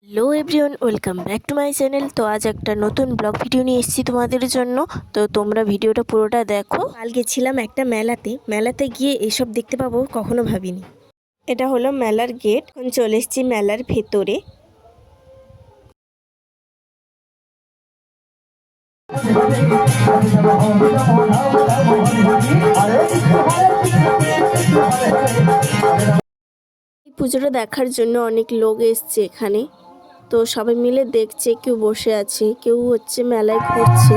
Hello everyone, welcome back to my channel. তো আজ একটা নতুন ব্লগ ভিডিও নিয়ে এসেছি তোমাদের জন্য। তো তোমরা ভিডিওটা পুরোটা দেখো। কাল গেছিলাম একটা মেলাতে গিয়ে এসব দেখতে পাবো কখনো ভাবিনি। এটা হলো মেলার গেট। এখন চলে এসেছি মেলার ভেতরে। এই পুজোটা দেখার জন্য অনেক লোক এসছে এখানে। তো সবাই মিলে দেখছে, কেউ বসে আছে, কেউ হচ্ছে মেলায় ঘুরছে।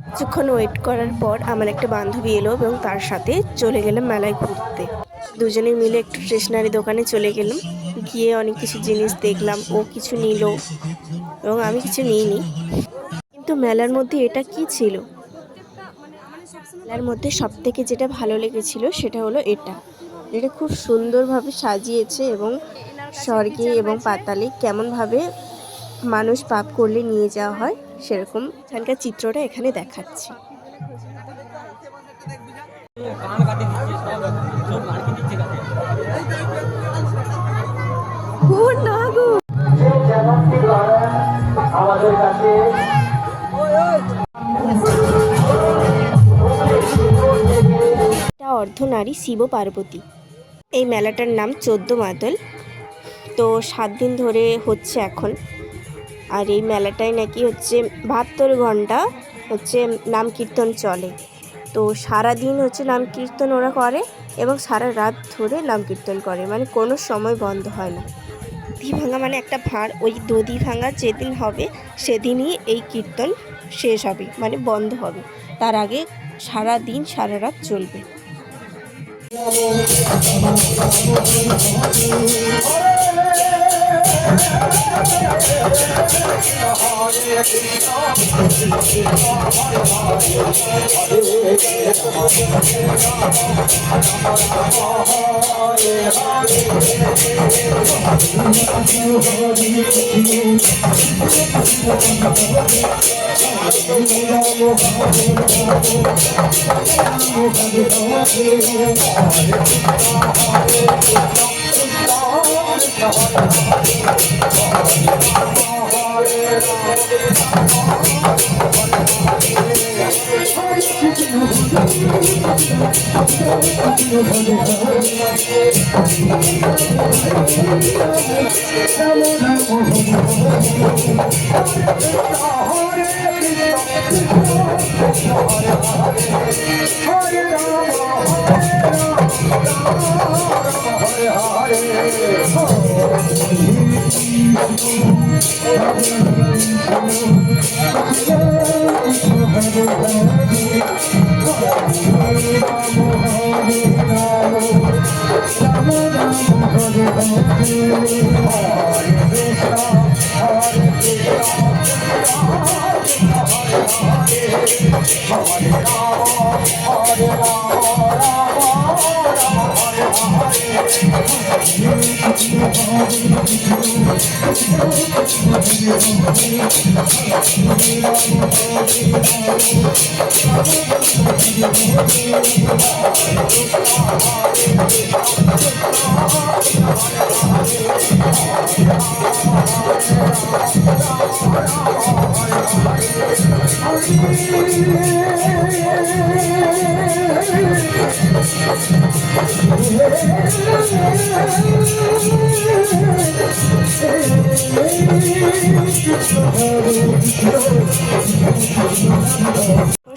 কিছুক্ষণ ওয়েট করার পর আমার একটা বান্ধবী এলো এবং তার সাথে চলে গেলাম মেলায় ঘুরতে। দুজনে মিলে একটু স্টেশনারি দোকানে চলে গেলাম, গিয়ে অনেক কিছু জিনিস দেখলাম। ও কিছু নিল এবং আমি কিছু নিইনি। কিন্তু মেলার মধ্যে এটা কি ছিল, মেলার মধ্যে সব থেকে যেটা ভালো লেগেছিল সেটা হলো এটা খুব সুন্দরভাবে সাজিয়েছে এবং স্বর্গে এবং পাতালে কেমনভাবে মানুষ পাপ করলে নিয়ে যাওয়া হয় সেরকম এখানকার চিত্রটা এখানে দেখাচ্ছি। এটা অর্ধনারী শিব পার্বতী। এই মেলাটার নাম 14 মাদল। তো 7 দিন ধরে হচ্ছে এখন। আর এই মেলাটায় নাকি হচ্ছে 72 ঘন্টা হচ্ছে নাম কীর্তন চলে। তো সারা দিন হচ্ছে নাম কীর্তন ওরা করে এবং সারা রাত ধরে নাম কীর্তন করে, মানে কোনো সময় বন্ধ হয় না। দধি ভাঙা মানে একটা ভাঁড়, ওই দধি ভাঙা যেদিন হবে সেদিনই এই কীর্তন শেষ হবে, মানে বন্ধ হবে। তার আগে সারা দিন সারা রাত চলবে।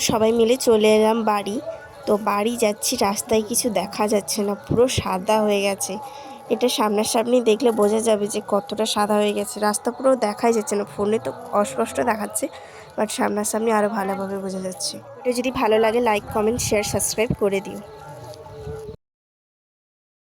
সবাই মিলে চলে এলাম বাড়ি। তো বাড়ি যাচ্ছি, রাস্তায় কিছু দেখা যাচ্ছে না, পুরো সাদা হয়ে গেছে। এটা সামনাসামনি দেখলে বোঝা যাবে যে কতটা সাদা হয়ে গেছে। রাস্তা পুরো দেখাই যাচ্ছে না, ফোনে তো অস্পষ্ট দেখাচ্ছে, বাট সামনাসামনি আরও ভালোভাবে বোঝা যাচ্ছে। এটা যদি ভালো লাগে লাইক, কমেন্ট, শেয়ার, সাবস্ক্রাইব করে দিও।